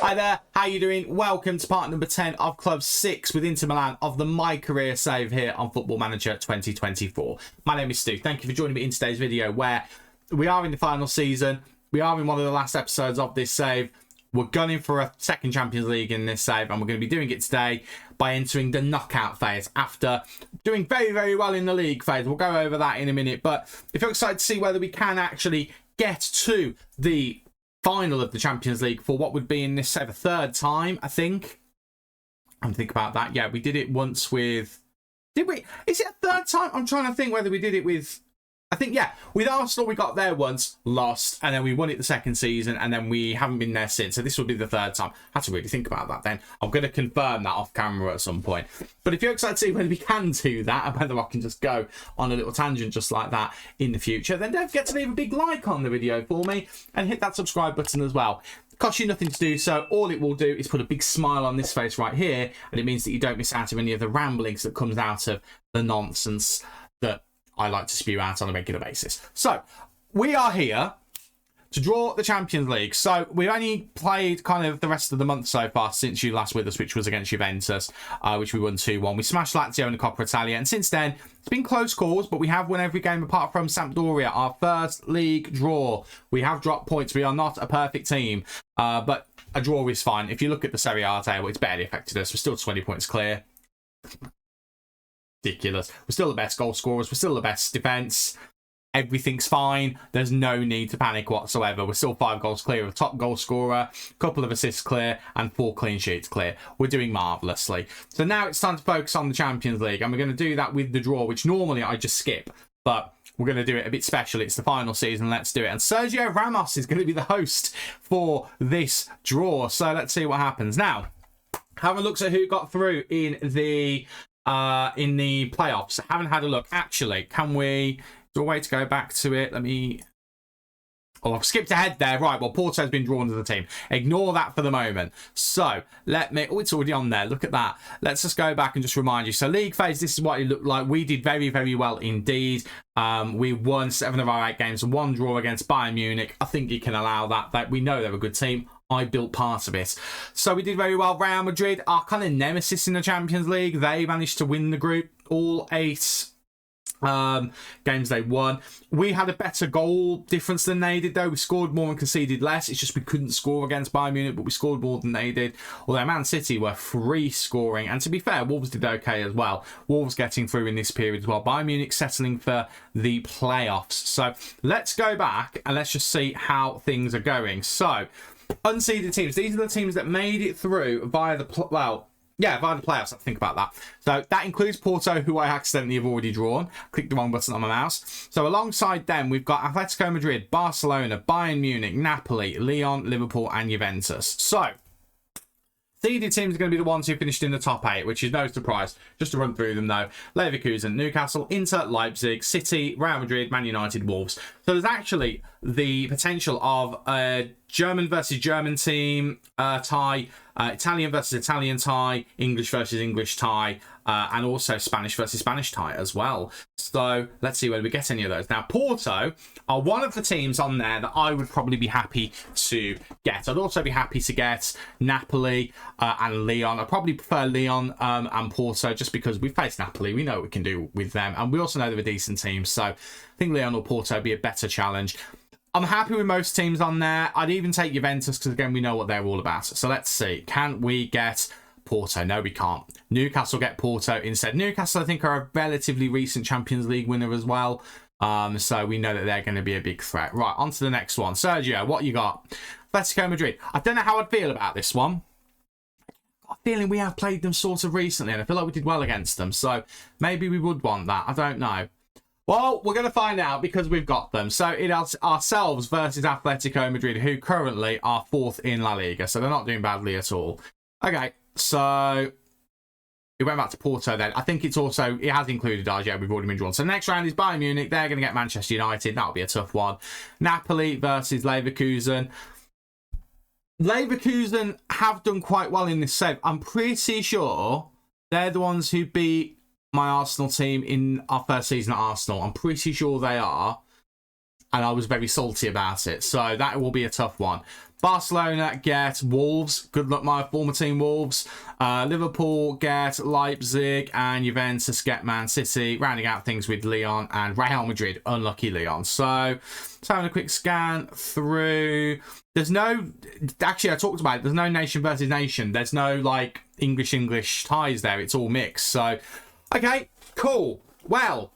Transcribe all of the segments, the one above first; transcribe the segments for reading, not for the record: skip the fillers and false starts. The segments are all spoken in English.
Hi there, how you doing? Welcome to part number 10 of Club 6 with Inter Milan of the MyCareer save here on Football Manager 2024. My name is Stu. Thank you for joining me in today's video where we are in the final season. We are in one of the last episodes of this save. We're gunning for a second Champions League in this save, and we're going to be doing it today by entering the knockout phase after doing very, very well in the league phase. We'll go over that in a minute, but if you're excited to see whether we can actually get to the final of the Champions League for what would be in this save a third time, I think. I'm thinking about that. Yeah, we did it once with... Did we? Is it a third time? I'm trying to think whether we did it with... I think, yeah, with Arsenal, we got there once, lost, and then we won it the second season, and then we haven't been there since. So this will be the third time. I had to really think about that then. I'm going to confirm that off camera at some point. But if you're excited to see whether we can do that, and whether I can just go on a little tangent just like that in the future, then don't forget to leave a big like on the video for me, and hit that subscribe button as well. It costs you nothing to do so. All it will do is put a big smile on this face right here, and it means that you don't miss out on any of the ramblings that comes out of the nonsense that I like to spew out on a regular basis. So we are here to draw the Champions League. So we've only played kind of the rest of the month so far since you last with us, which was against Juventus, which we won 2-1. We smashed Lazio in the Coppa Italia, and since then it's been close calls, but we have won every game apart from Sampdoria, our first league draw. We have dropped points. We are not a perfect team, but a draw is fine. If you look at the Serie A table, it's barely affected us. We're still 20 points clear. Ridiculous. We're still the best goal scorers. We're still the best defence. Everything's fine. There's no need to panic whatsoever. We're still 5 goals clear of top goal scorer, a couple of assists clear, and 4 clean sheets clear. We're doing marvellously. So now it's time to focus on the Champions League, and we're going to do that with the draw, which normally I just skip, but we're going to do it a bit special. It's the final season. Let's do it. And Sergio Ramos is going to be the host for this draw. So let's see what happens. Now, have a look at who got through in the playoffs. I haven't had a look. Actually, can we... Is there a way to go back to it? Let me... Oh, I've skipped ahead there. Right, well, Porto's been drawn to the team. Ignore that for the moment. So, let me... Oh, it's already on there. Look at that. Let's just go back and just remind you. So, league phase, this is what it looked like. We did very, very well indeed. We won 7 of our 8 games and 1 draw against Bayern Munich. I think you can allow that. We know they're a good team. I built part of it. So we did very well. Real Madrid, our kind of nemesis in the Champions League. They managed to win the group. All 8 games they won. We had a better goal difference than they did, though. We scored more and conceded less. It's just we couldn't score against Bayern Munich, but we scored more than they did. Although Man City were free scoring. And to be fair, Wolves did okay as well. Wolves getting through in this period as well. Bayern Munich settling for the playoffs. So let's go back and let's just see how things are going. So, unseeded teams. These are the teams that made it through via the via the playoffs. Think about that. So that includes Porto, who I accidentally have already drawn. Clicked the wrong button on my mouse. So alongside them, we've got Atletico Madrid, Barcelona, Bayern Munich, Napoli, Lyon, Liverpool, and Juventus. So seeded teams are going to be the ones who finished in the top 8, which is no surprise. Just to run through them, though. Leverkusen, Newcastle, Inter, Leipzig, City, Real Madrid, Man United, Wolves. So there's actually the potential of a German versus German team tie, Italian versus Italian tie, English versus English tie, and also Spanish versus Spanish tie as well. So let's see whether we get any of those. Now, Porto are one of the teams on there that I would probably be happy to get. I'd also be happy to get Napoli and Lyon. I probably prefer Lyon and Porto just because we've faced Napoli. We know what we can do with them, and we also know they're a decent team. So I think Lyon or Porto would be a better challenge. I'm happy with most teams on there. I'd even take Juventus because, again, we know what they're all about. So let's see. Can we get Porto? No, we can't. Newcastle get Porto instead. Newcastle, I think, are a relatively recent Champions League winner as well. So we know that they're going to be a big threat. Right, on to the next one. Sergio, what you got? Atletico Madrid. I don't know how I'd feel about this one. I've got a feeling we have played them sort of recently, and I feel like we did well against them. So maybe we would want that. I don't know. Well, we're going to find out because we've got them. So it's ourselves versus Atletico Madrid, who currently are 4th in La Liga. So they're not doing badly at all. Okay, so it went back to Porto then. I think it has included ours. Yeah, we've already been drawn. So next round is Bayern Munich. They're going to get Manchester United. That'll be a tough one. Napoli versus Leverkusen. Leverkusen have done quite well in this save. I'm pretty sure they're the ones who beat my Arsenal team in our first season at Arsenal. I'm pretty sure they are. And I was very salty about it. So that will be a tough one. Barcelona get Wolves. Good luck, my former team, Wolves. Liverpool get Leipzig, and Juventus get Man City. Rounding out things with Lyon and Real Madrid. Unlucky Lyon. So, just having a quick scan through. There's no... Actually, I talked about it. There's no nation versus nation. There's no, like, English ties there. It's all mixed. So, okay, cool. Well,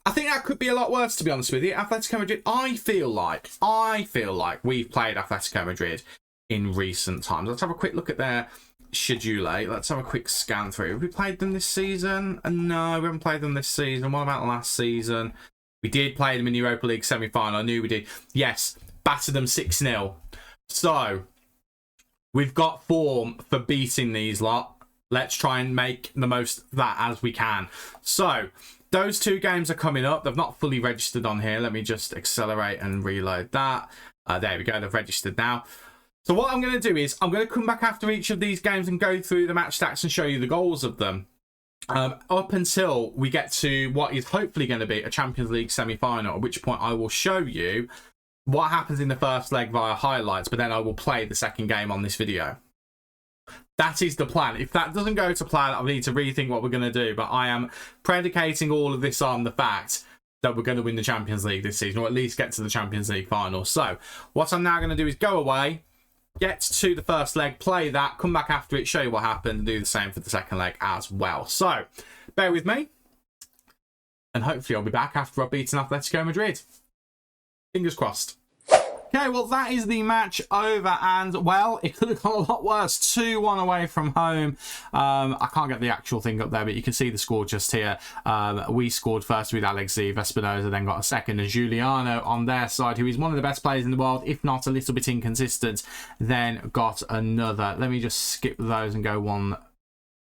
I think that could be a lot worse, to be honest with you. Atletico Madrid, I feel like we've played Atletico Madrid in recent times. Let's have a quick look at their schedule. Let's have a quick scan through. Have we played them this season? No, we haven't played them this season. What about last season? We did play them in the Europa League semi-final. I knew we did. Yes, battered them 6-0. So, we've got form for beating these lot. Let's try and make the most of that as we can. So, those two games are coming up. They've not fully registered on here. Let me just accelerate and reload that. There we go. They've registered now. So what I'm going to do is I'm going to come back after each of these games and go through the match stats and show you the goals of them. Up until we get to what is hopefully going to be a Champions League semi-final, at which point I will show you what happens in the first leg via highlights, but then I will play the second game on this video. That is the plan. If that doesn't go to plan, I'll need to rethink what we're going to do. But I am predicating all of this on the fact that we're going to win the Champions League this season, or at least get to the Champions League final. So what I'm now going to do is go away, get to the first leg, play that, come back after it, show you what happened, and do the same for the second leg as well. So bear with me, and hopefully I'll be back after I've beaten Atletico Madrid. Fingers crossed. Okay, well, that is the match over, and, well, it could have gone a lot worse. 2-1 away from home. I can't get the actual thing up there, but you can see the score just here. We scored first with elusive. Espinosa then got a second, and Giuliano on their side, who is one of the best players in the world, if not a little bit inconsistent, then got another. Let me just skip those and go one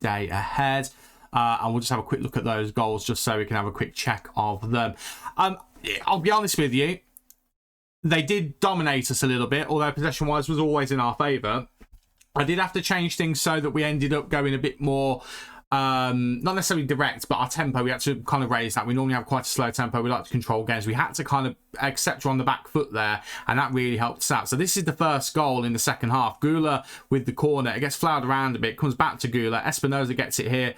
day ahead. And we'll just have a quick look at those goals just so we can have a quick check of them. I'll be honest with you. They did dominate us a little bit, although possession-wise was always in our favour. I did have to change things so that we ended up going a bit more, not necessarily direct, but our tempo, we had to kind of raise that. We normally have quite a slow tempo. We like to control games. We had to kind of accept we're on the back foot there, and that really helped us out. So this is the first goal in the second half. Gula with the corner. It gets floured around a bit, comes back to Gula. Espinosa gets it here.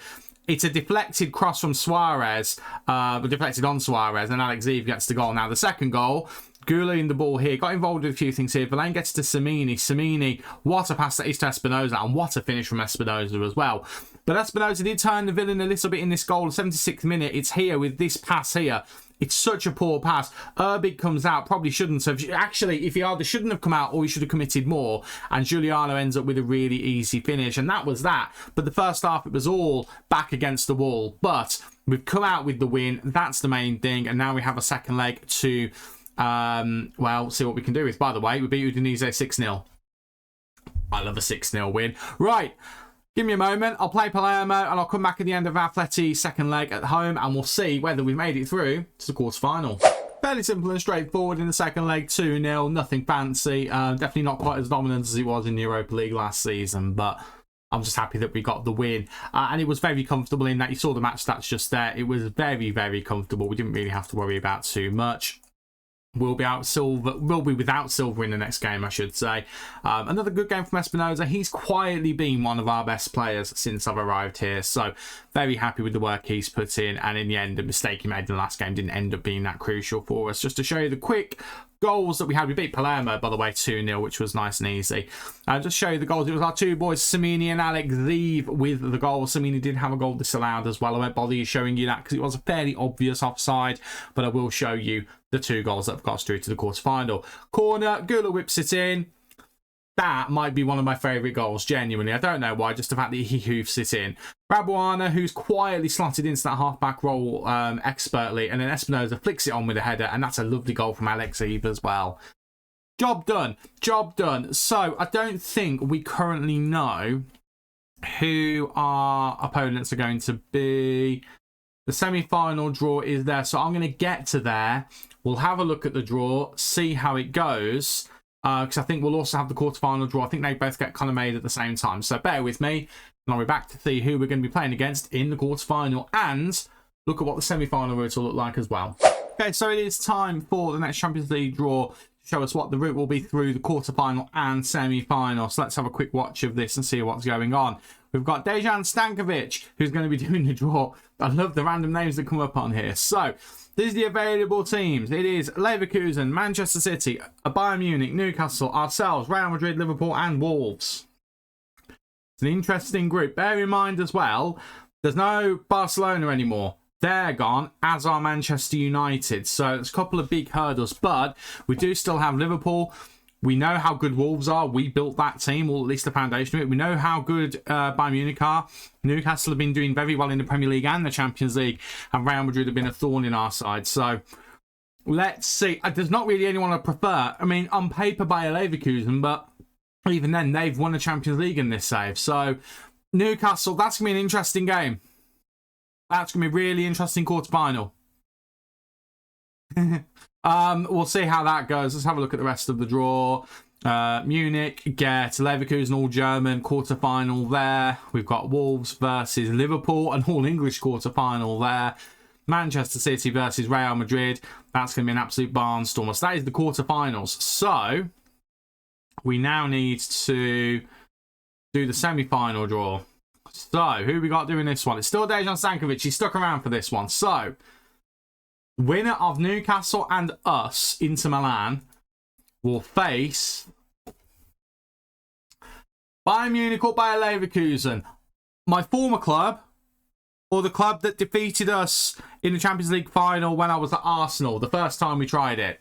It's a deflected cross from Suarez, deflected on Suarez, and Alex Eve gets the goal. Now, the second goal, Gula in the ball here, got involved with a few things here. Villain gets to Samini. Samini, what a pass that is to Espinosa, and what a finish from Espinosa as well. But Espinosa did turn the villain a little bit in this goal. 76th minute, it's here with this pass here. It's such a poor pass. Urbig comes out, probably shouldn't have. Actually, if he either shouldn't have come out or he should have committed more. And Giuliano ends up with a really easy finish. And that was that. But the first half, it was all back against the wall. But we've come out with the win. That's the main thing. And now we have a second leg to, well, see what we can do with. By the way, we beat Udinese 6-0. I love a 6-0 win. Right. Give me a moment. I'll play Palermo and I'll come back at the end of Atleti's second leg at home and we'll see whether we've made it through to the quarter-final. Fairly simple and straightforward in the second leg, 2-0. Nothing fancy. Definitely not quite as dominant as it was in the Europa League last season, but I'm just happy that we got the win. And it was very comfortable in that. You saw the match stats just there. It was very, very comfortable. We didn't really have to worry about too much. We'll be without Silva in the next game, I should say. Another good game from Espinosa. He's quietly been one of our best players since I've arrived here. So very happy with the work he's put in. And in the end, the mistake he made in the last game didn't end up being that crucial for us. Just to show you the quick goals that we had. We beat Palermo, by the way, 2-0, which was nice and easy. Just show you the goals. It was our two boys, Samini and Alex Eve, with the goal. Samini did have a goal disallowed as well. I won't bother you showing you that because it was a fairly obvious offside, but I will show you the two goals that have got us through to the quarter-final. Corner, Gula whips it in. That might be one of my favourite goals, genuinely. I don't know why, just the fact that he hoofs it in. Rabuana, who's quietly slotted into that half-back role expertly, and then Espinosa flicks it on with a header, and that's a lovely goal from Alex Eve as well. Job done. Job done. So, I don't think we currently know who our opponents are going to be. The semi-final draw is there, so I'm going to get to there. We'll have a look at the draw, see how it goes. Because I think we'll also have the quarter-final draw. I think they both get kind of made at the same time. So bear with me. And I'll be back to see who we're going to be playing against in the quarter-final. And look at what the semi-final routes will look like as well. Okay, so it is time for the next Champions League draw. show us what the route will be through the quarterfinal and semi-final. So let's have a quick watch of this and see what's going on. We've got Dejan Stankovic, who's going to be doing the draw. I love the random names that come up on here. So, these are the available teams. It is Leverkusen, Manchester City, Bayern Munich, Newcastle, ourselves, Real Madrid, Liverpool, and Wolves. It's an interesting group. Bear in mind as well, there's no Barcelona anymore. They're gone, as are Manchester United. So, it's a couple of big hurdles. But we do still have Liverpool. We know how good Wolves are. We built that team, or at least the foundation of it. We know how good Bayern Munich are. Newcastle have been doing very well in the Premier League and the Champions League. And Real Madrid have been a thorn in our side. So, let's see. There's not really anyone I prefer. I mean, on paper, Bayer Leverkusen, but even then, they've won the Champions League in this save. So, Newcastle, that's going to be an interesting game. That's going to be a really interesting quarterfinal. We'll see how that goes. Let's have a look at the rest of the draw. Munich get Leverkusen, all German quarterfinal there. We've got Wolves versus Liverpool, an all English quarterfinal there. Manchester City versus Real Madrid. That's going to be an absolute barnstormer. So that is the quarterfinals. So we now need to do the semi-final draw. So who we got doing this one? It's still Dejan Stankovic. He's stuck around for this one. So winner of Newcastle and us, Inter Milan, will face Bayern Munich or Bayer Leverkusen. My former club, or the club that defeated us in the Champions League final when I was at Arsenal, the first time we tried it.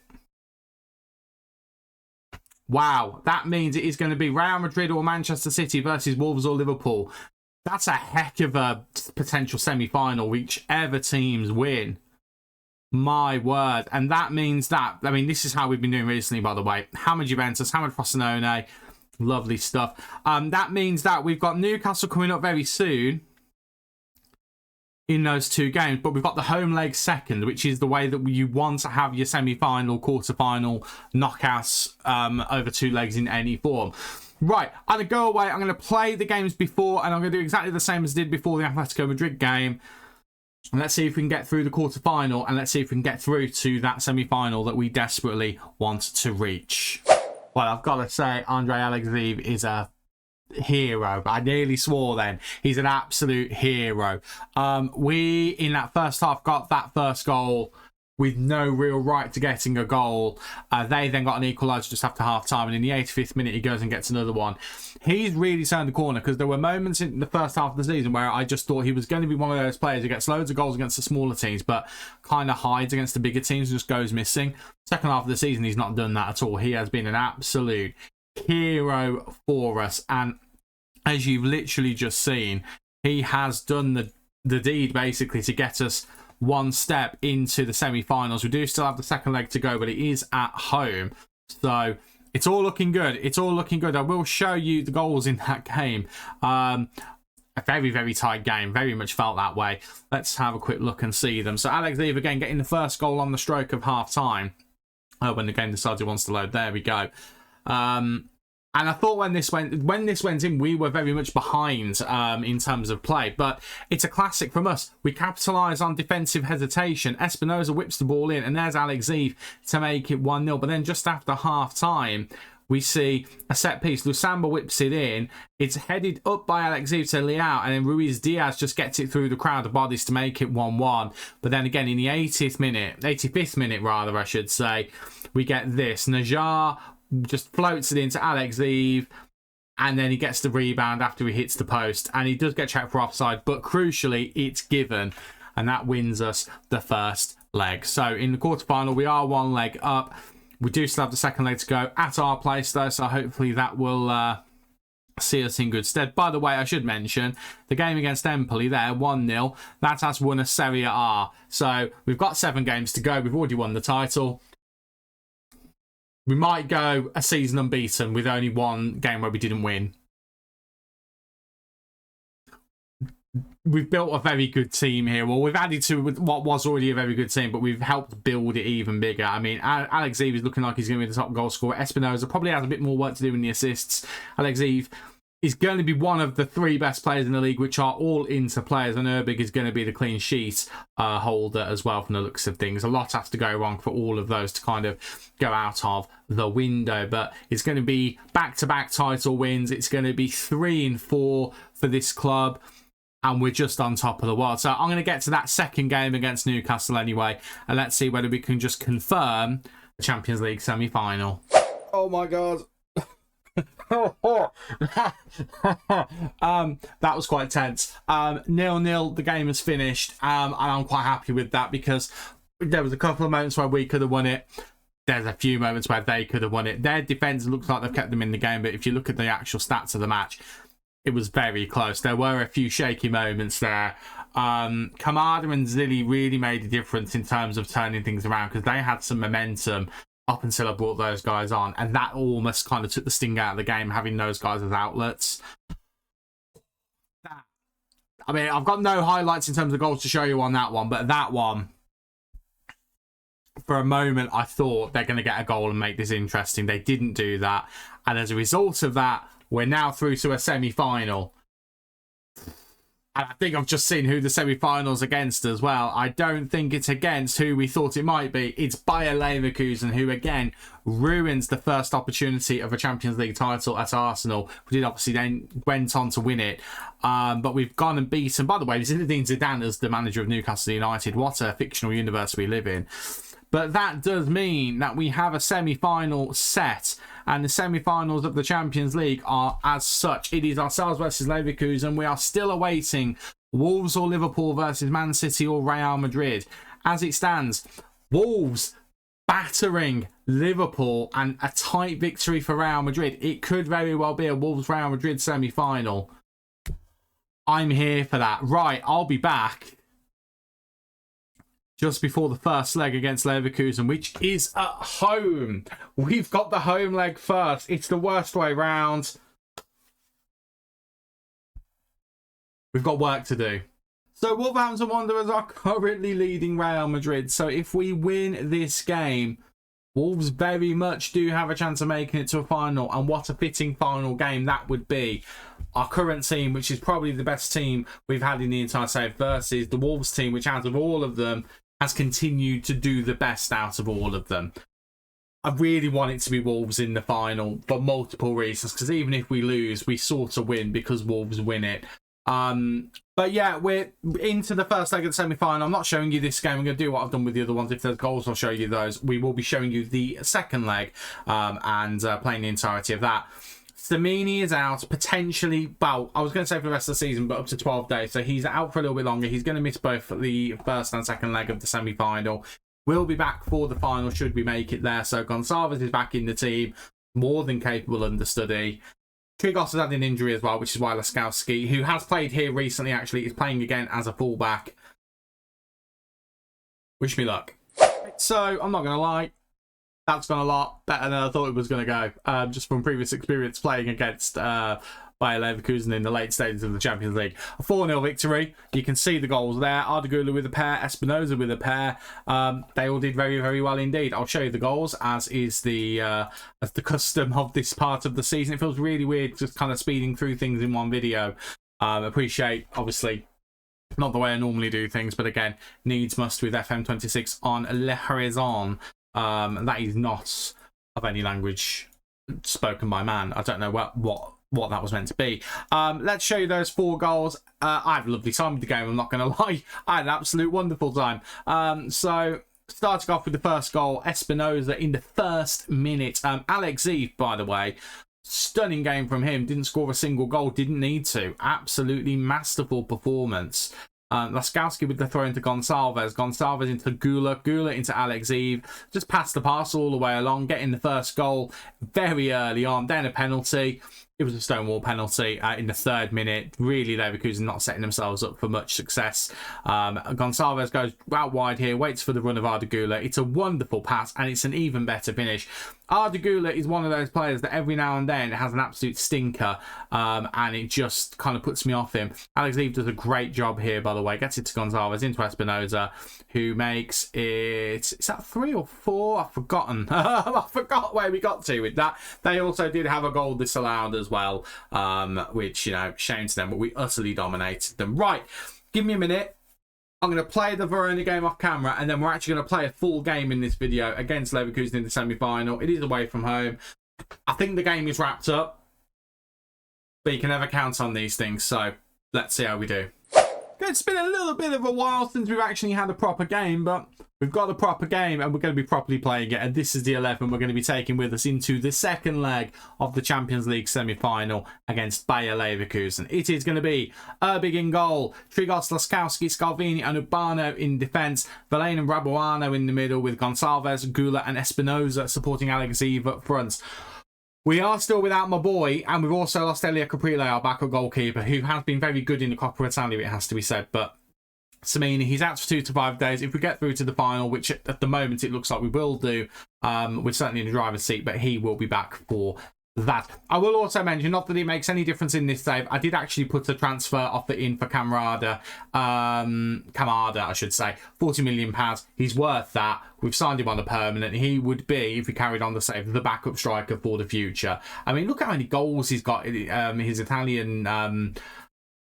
Wow, that means it is going to be Real Madrid or Manchester City versus Wolves or Liverpool. That's a heck of a potential semi-final, whichever teams win. My word. And that means that, I mean, this is how we've been doing recently, by the way. Hammered Juventus, hammered Frosinone. Lovely stuff. That means that we've got Newcastle coming up very soon in those two games, but we've got the home leg second, which is the way that you want to have your semi-final, quarter-final knockouts over two legs in any form. Right, I'm going to go away. I'm going to play the games before, and I'm going to do exactly the same as I did before the Atletico Madrid game. And let's see if we can get through the quarter-final, and let's see if we can get through to that semi-final that we desperately want to reach. Well, I've got to say, Andre Alexeev is a hero. I nearly swore then. He's an absolute hero. We, in that first half, got that first goal with no real right to getting a goal. They then got an equaliser just after half-time, and in the 85th minute, he goes and gets another one. He's really turned the corner, because there were moments in the first half of the season where I just thought he was going to be one of those players who gets loads of goals against the smaller teams, but kind of hides against the bigger teams and just goes missing. Second half of the season, he's not done that at all. He has been an absolute hero for us, and as you've literally just seen, he has done the deed, basically, to get us one step into the semi-finals. We do still have the second leg to go, but it is at home. So it's all looking good. It's all looking good. I will show you the goals in that game. A very, very tight game. Very much felt that way. Let's have a quick look and see them. So Alexeev again getting the first goal on the stroke of half-time. When the game decides it wants to load. There we go. And I thought when this went in, we were very much behind in terms of play. But it's a classic from us. We capitalise on defensive hesitation. Espinosa whips the ball in, and there's Alexeev to make it 1-0. But then just after half-time, we see a set piece. Lusamba whips it in. It's headed up by Alexeev to Leao, and then Ruiz Diaz just gets it through the crowd of bodies to make it 1-1. But then again, in the 85th minute, I should say, we get this. Najar just floats it into Alexeev, and then he gets the rebound after he hits the post, and he does get checked for offside, but crucially it's given, and that wins us the first leg. So in the quarterfinal, we are one leg up. We do still have the second leg to go at our place though, so hopefully that will see us in good stead. By the way, I should mention the game against Empoli there, 1-0. That has won us Serie A. So we've got 7 games to go. We've already won the title. We might go a season unbeaten with only one game where we didn't win. We've built a very good team here. Well, we've added to what was already a very good team, but we've helped build it even bigger. I mean, Alexeev is looking like he's going to be the top goal scorer. Espinosa probably has a bit more work to do in the assists. Alexeev is going to be one of the 3 best players in the league, which are all Inter players, and Erbil is going to be the clean sheet holder as well from the looks of things. A lot has to go wrong for all of those to kind of go out of the window, but it's going to be back-to-back title wins. It's going to be 3 and 4 for this club, and we're just on top of the world. So I'm going to get to that second game against Newcastle anyway, and let's see whether we can just confirm the Champions League semi-final. Oh my God. That was quite tense. 0-0, the game is finished, and I'm quite happy with that because there was a couple of moments where we could have won it. There's a few moments where they could have won it. Their defense looks like they've kept them in the game, but if you look at the actual stats of the match, it was very close. There were a few shaky moments there. Kamada and Zilli really made a difference in terms of turning things around because they had some momentum up until I brought those guys on, and that almost kind of took the sting out of the game, having those guys as outlets. I mean, I've got no highlights in terms of goals to show you on that one, but that one, for a moment, I thought they're going to get a goal and make this interesting. They didn't do that, and as a result of that, we're now through to a semi-final. And I think I've just seen who the semi-final's against as well. I don't think it's against who we thought it might be. It's Bayer Leverkusen, who again ruins the first opportunity of a Champions League title at Arsenal. We did obviously then went on to win it. But we've gone and beaten, by the way, Zinedine Zidane as the manager of Newcastle United. What a fictional universe we live in. But that does mean that we have a semi-final set, and the semi-finals of the Champions League are as such. It is ourselves versus Leverkusen. We are still awaiting Wolves or Liverpool versus Man City or Real Madrid. As it stands, Wolves battering Liverpool and a tight victory for Real Madrid. It could very well be a Wolves-Real Madrid semi-final. I'm here for that. Right, I'll be back just before the first leg against Leverkusen, which is at home. We've got the home leg first. It's the worst way round. We've got work to do. So Wolverhampton Wanderers are currently leading Real Madrid. So if we win this game, Wolves very much do have a chance of making it to a final. And what a fitting final game that would be. Our current team, which is probably the best team we've had in the entire save, versus the Wolves team, which out of all of them has continued to do the best out of all of them. I really want it to be Wolves in the final for multiple reasons, because even if we lose, we sort of win because Wolves win it. But yeah, we're into the first leg of the semi-final. I'm not showing you this game. I'm going to do what I've done with the other ones. If there's goals, I'll show you those. We will be showing you the second leg and playing the entirety of that. Stamini is out, potentially, well, I was going to say for the rest of the season, but up to 12 days. So he's out for a little bit longer. He's going to miss both the first and second leg of the semi-final. We'll be back for the final should we make it there. So Gonçalves is back in the team, more than capable understudy. Trigos has had an injury as well, which is why Laskowski, who has played here recently actually, is playing again as a fullback. Wish me luck. So, I'm not going to lie, that's gone a lot better than I thought it was going to go. Just from previous experience playing against Bayer Leverkusen in the late stages of the Champions League. A 4-0 victory. You can see the goals there. Ardagula with a pair, Espinoza with a pair. They all did very, very well indeed. I'll show you the goals, as is the custom of this part of the season. It feels really weird just kind of speeding through things in one video. Appreciate, obviously, not the way I normally do things, but again, needs must with FM26 on Le Horizon. That is not of any language spoken by man. I don't know what that was meant to be. Let's show you those 4 goals. I had a lovely time with the game, I'm not going to lie. I had an absolute wonderful time. So, starting off with the first goal, Espinoza in the first minute. Alex Zeve, by the way, stunning game from him. Didn't score a single goal, didn't need to. Absolutely masterful performance. Laskowski with the throw into Gonçalves. Gonçalves into Gula. Gula into Alex Zeve. Just passed the pass all the way along, getting the first goal very early on. Then a penalty. It was a stonewall penalty in the 3rd minute. Really, Leverkusen not setting themselves up for much success. Gonçalves goes out wide here, waits for the run of Ardagula. It's a wonderful pass, and it's an even better finish. Ardagula is one of those players that every now and then has an absolute stinker, and it just kind of puts me off him. Alex Zeve does a great job here, by the way. Gets it to Gonçalves, into Espinoza, who makes it... Is that 3 or 4? I've forgotten. I forgot where we got to with that. They also did have a goal disallowed as as well, which, you know, shame to them, but we utterly dominated them. Right, give me a minute. I'm going to play the Verona game off camera, and then we're actually going to play a full game in this video against Leverkusen in the semi-final. It is away from home. I think the game is wrapped up, but you can never count on these things, so let's see how we do. It's been a little bit of a while since we've actually had a proper game, but we've got a proper game and we're going to be properly playing it. And this is the 11 we're going to be taking with us into the second leg of the Champions League semi-final against Bayer Leverkusen. It is going to be Erbig in goal, Trigos, Laskowski, Scalvini and Urbano in defence, Verlaine and Rabuano in the middle with Gonçalves, Gula and Espinosa supporting Alexiv up front. We are still without my boy, and we've also lost Elia Caprile, our backup goalkeeper, who has been very good in the Coppa Italia, it has to be said. But Samini, he's out for 2 to 5 days. If we get through to the final, which at the moment it looks like we will do, we're certainly in the driver's seat, but he will be back for that. I will also mention, not that it makes any difference in this save, I did actually put a transfer offer in for Kamada, I should say, £40 million. He's worth that. We've signed him on a permanent. He would be, if we carried on the save, the backup striker for the future. I mean, look how many goals he's got in his Italian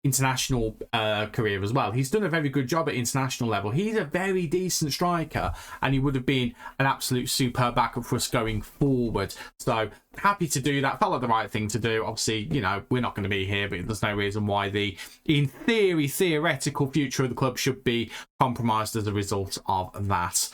international career as well. He's done a very good job at international level. He's a very decent striker, and he would have been an absolute superb backup for us going forward. So happy to do that. Felt like the right thing to do. Obviously, you know, we're not going to be here, but there's no reason why the, in theory, theoretical future of the club should be compromised as a result of that.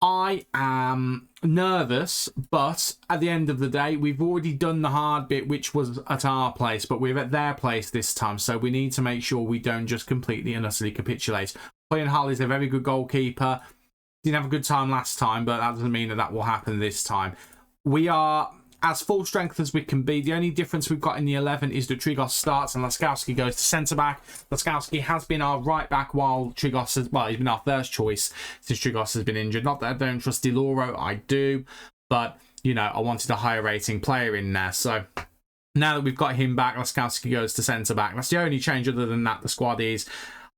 I am nervous, but at the end of the day, we've already done the hard bit, which was at our place, but we're at their place this time, so we need to make sure we don't just completely and utterly capitulate. Colin Hull is a very good goalkeeper. Didn't have a good time last time, but that doesn't mean that that will happen this time. We are as full strength as we can be. The only difference we've got in the 11 is that Trigos starts and Laskowski goes to centre-back. Laskowski has been our right-back while Trigos has, well, he's been our first choice since Trigos has been injured. Not that I don't trust Di Lauro, I do, but, you know, I wanted a higher rating player in there. So now that we've got him back, Laskowski goes to centre-back. That's the only change. Other than that, the squad is,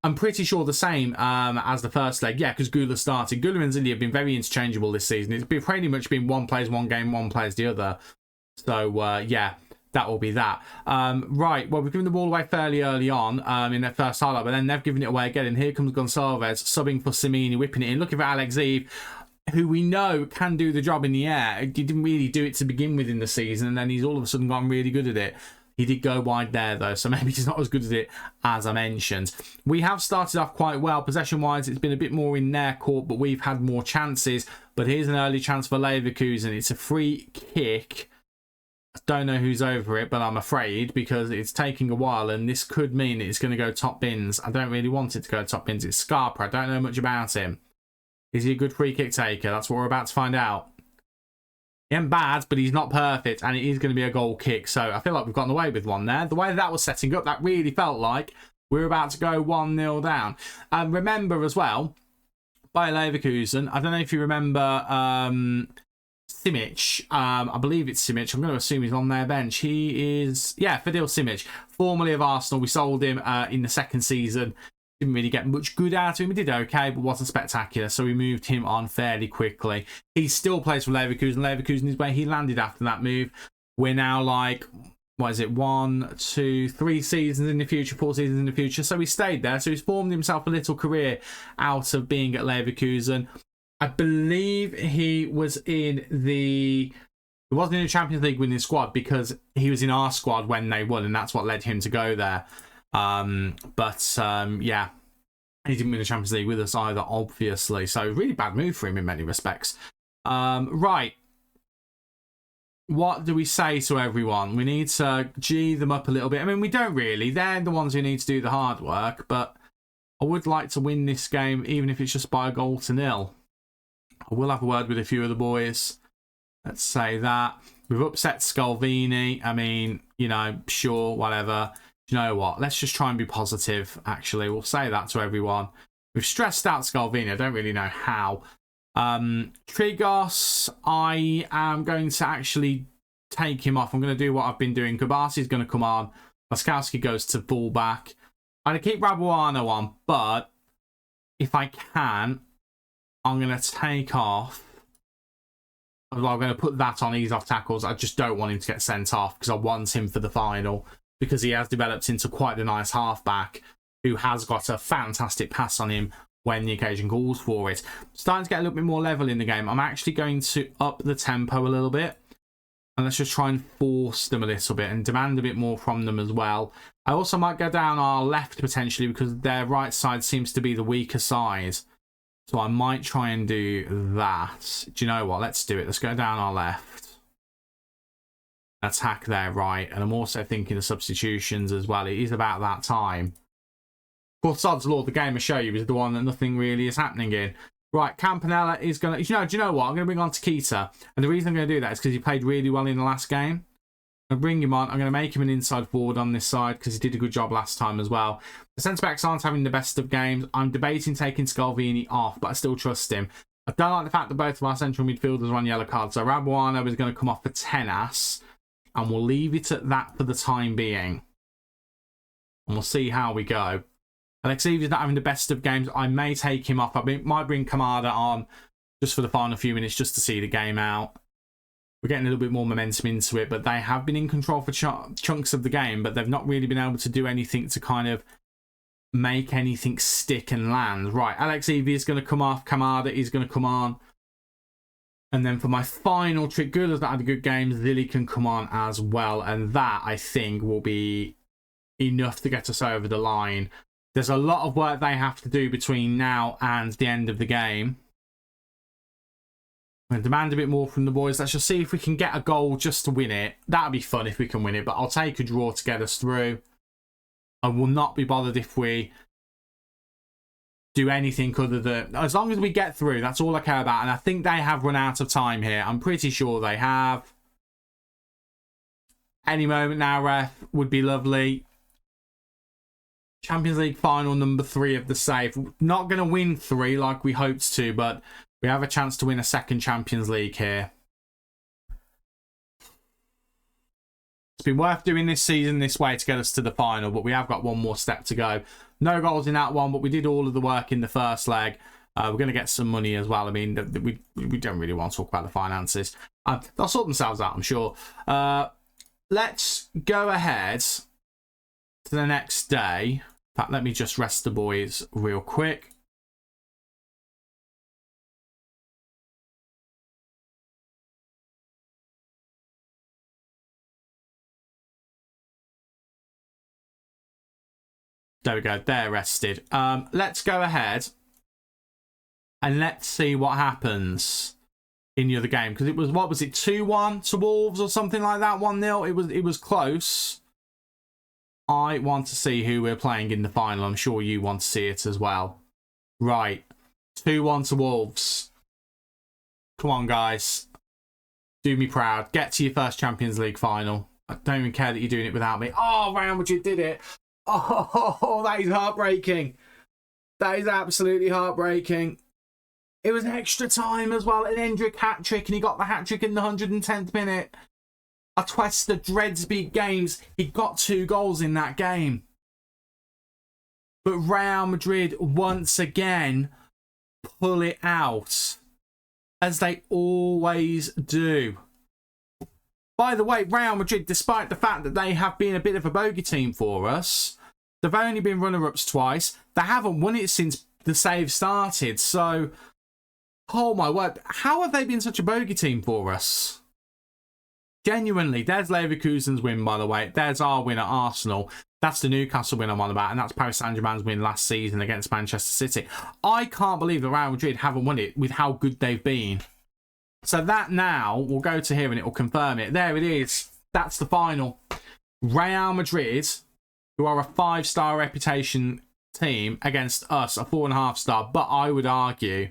I'm pretty sure, the same as the first leg. Yeah, because Gula started. Gula and Zilli have been very interchangeable this season. It's been pretty much been one plays one game, one plays the other. So, yeah, that will be that. Right, well, we've given the ball away fairly early on in their first highlight, but then they've given it away again. And here comes Gonçalves subbing for Samini, whipping it in, looking for Alexiv, who we know can do the job in the air. He didn't really do it to begin with in the season, and then he's all of a sudden gotten really good at it. He did go wide there, though, so maybe he's not as good at it as I mentioned. We have started off quite well. Possession-wise, it's been a bit more in their court, but we've had more chances. But here's an early chance for Leverkusen. It's a free kick. I don't know who's over it, but I'm afraid, because it's taking a while, and this could mean it's going to go top bins. I don't really want it to go top bins. It's Scarpa. I don't know much about him. Is he a good free kick taker? That's what we're about to find out. He ain't bad, but he's not perfect, and it is going to be a goal kick. So I feel like we've gotten away with one there. The way that was setting up, that really felt like we were about to go 1-0 down. Remember as well, Bayer Leverkusen, I don't know if you remember Simic. I believe it's Simic. I'm going to assume he's on their bench. He is, yeah, Fadil Simic, formerly of Arsenal. We sold him in the second season. Didn't really get much good out of him. He did okay, but wasn't spectacular, so we moved him on fairly quickly. He still plays for Leverkusen. Leverkusen is where he landed after that move. We're now like, what is it, 1, 2, 3 seasons in the future, 4 seasons in the future. So he stayed there. So he's formed himself a little career out of being at Leverkusen. I believe he was in the... He wasn't in the Champions League winning squad because he was in our squad when they won, and that's what led him to go there. Yeah, he didn't win the Champions League with us either, obviously. So really bad move for him in many respects. Right. What do we say to everyone? We need to G them up a little bit. I mean, we don't really. They're the ones who need to do the hard work, but I would like to win this game, even if it's just by a 1-0. I will have a word with a few of the boys. Let's say that. We've upset Scalvini. I mean, you know, sure, whatever. You know what? Let's just try and be positive, actually. We'll say that to everyone. We've stressed out Scalvini. I don't really know how. Trigos, I am going to actually take him off. I'm going to do what I've been doing. Kubasi's going to come on. Laskowski goes to fullback. I'm going to keep Rabuano on, but if I can, I'm going to take off I'm going to put that on ease off tackles. I just don't want him to get sent off because I want him for the final, because he has developed into quite a nice halfback who has got a fantastic pass on him when the occasion calls for it. Starting to get a little bit more level in the game. I'm actually going to up the tempo a little bit. And let's just try and force them a little bit and demand a bit more from them as well. I also might go down our left potentially, because their right side seems to be the weaker side. So I might try and do that. Do you know what? Let's do it. Let's go down our left. Attack their right. And I'm also thinking of substitutions as well. It is about that time. Of course, odds law, the game I show you is the one that nothing really is happening in. Right, Campanella is going to... Do you know what? I'm going to bring on Takita. And the reason I'm going to do that is because he played really well in the last game. I'm going to bring him on. I'm going to make him an inside forward on this side because he did a good job last time as well. The centre-backs aren't having the best of games. I'm debating taking Scalvini off, but I still trust him. I don't like the fact that both of our central midfielders are on yellow cards. So Rabuano is going to come off for Tenas. And we'll leave it at that for the time being. And we'll see how we go. Alexievich is not having the best of games. I may take him off. I might bring Kamada on just for the final few minutes just to see the game out. We're getting a little bit more momentum into it, but they have been in control for chunks of the game, but they've not really been able to do anything to kind of make anything stick and land. Right, Alexievich is going to come off. Kamada is going to come on. And then for my final trick, good as that had a good game, Zilly can come on as well. And that, I think, will be enough to get us over the line. There's a lot of work they have to do between now and the end of the game. I'm going to demand a bit more from the boys. Let's just see if we can get a goal just to win it. That would be fun if we can win it, but I'll take a draw to get us through. I will not be bothered if we do anything other than... As long as we get through, that's all I care about. And I think they have run out of time here. I'm pretty sure they have. Any moment now, ref, would be lovely. Champions League final number 3 of the save. Not going to win 3 like we hoped to, but we have a chance to win a second Champions League here. It's been worth doing this season this way to get us to the final, but we have got one more step to go. No goals in that one, but we did all of the work in the first leg. We're going to get some money as well. I mean, we don't really want to talk about the finances. They'll sort themselves out, I'm sure. Let's go ahead to the next day. In fact, let me just rest the boys real quick. There we go. They're rested. Let's go ahead and let's see what happens in the other game, because it was, what was it, 2-1 to Wolves or something like that, 1-0. It was close. I want to see who we're playing in the final. I'm sure you want to see it as well. Right. 2-1 to Wolves. Come on, guys. Do me proud. Get to your first Champions League final. I don't even care that you're doing it without me. Oh, Real Madrid did it. Oh, that is heartbreaking. That is absolutely heartbreaking. It was extra time as well. An Endrick hat-trick, and he got the hat-trick in the 110th minute. Atuesta Dreadsby games, he got 2 goals in that game. But Real Madrid once again pull it out, as they always do. By the way, Real Madrid, despite the fact that they have been a bit of a bogey team for us, they've only been runner-ups twice. They haven't won it since the save started. So, oh my word, how have they been such a bogey team for us? Genuinely, there's Leverkusen's win, by the way. There's our win at Arsenal. That's the Newcastle win I'm on about, and that's Paris Saint-Germain's win last season against Manchester City. I can't believe that Real Madrid haven't won it with how good they've been. So that now, we'll go to here and it will confirm it. There it is. That's the final. Real Madrid, who are a 5-star reputation team, against us, a 4.5-star. But I would argue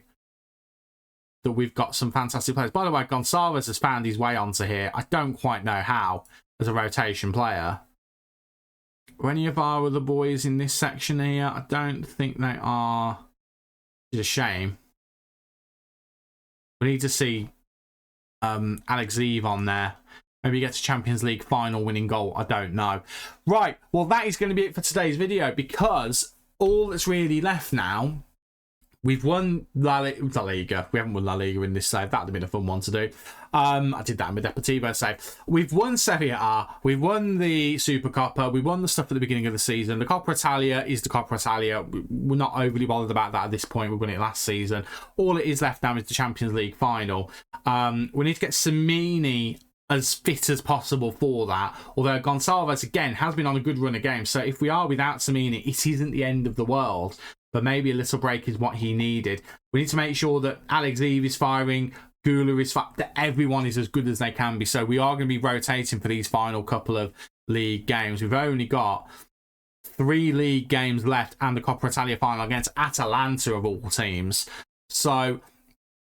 that we've got some fantastic players. By the way, Gonçalves has found his way onto here. I don't quite know how, as a rotation player. Are any of our other boys in this section here? I don't think they are. It's a shame. We need to see Alexievich on there. Maybe he gets a Champions League final winning goal. I don't know. Right. Well, that is going to be it for today's video, because all that's really left now We've won La Liga. We haven't won La Liga in this save. That would have been a fun one to do. I did that in my Deportivo save. We've won Serie A. We've won the Supercoppa. We won the stuff at the beginning of the season. The Coppa Italia is the Coppa Italia. We're not overly bothered about that at this point. We won it last season. All it is left now is the Champions League final. We need to get Samini as fit as possible for that. Although Gonçalves, again, has been on a good run of games. So if we are without Samini, it isn't the end of the world. But maybe a little break is what he needed. We need to make sure that Alex Eve is firing, Gula is firing, that everyone is as good as they can be. So we are going to be rotating for these final couple of league games. We've only got 3 league games left and the Coppa Italia final against Atalanta of all teams. So I'm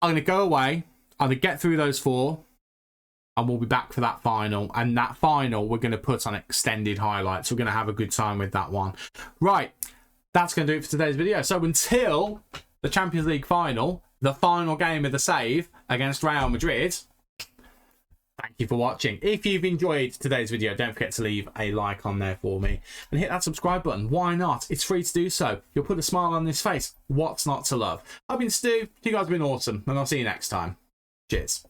going to go away. I'm going to get through those 4 and we'll be back for that final. And that final, we're going to put on extended highlights. We're going to have a good time with that one. Right. That's going to do it for today's video. So until the Champions League final, the final game of the save against Real Madrid, thank you for watching. If you've enjoyed today's video, don't forget to leave a like on there for me and hit that subscribe button. Why not? It's free to do so. You'll put a smile on this face. What's not to love? I've been Stu. You guys have been awesome, and I'll see you next time. Cheers.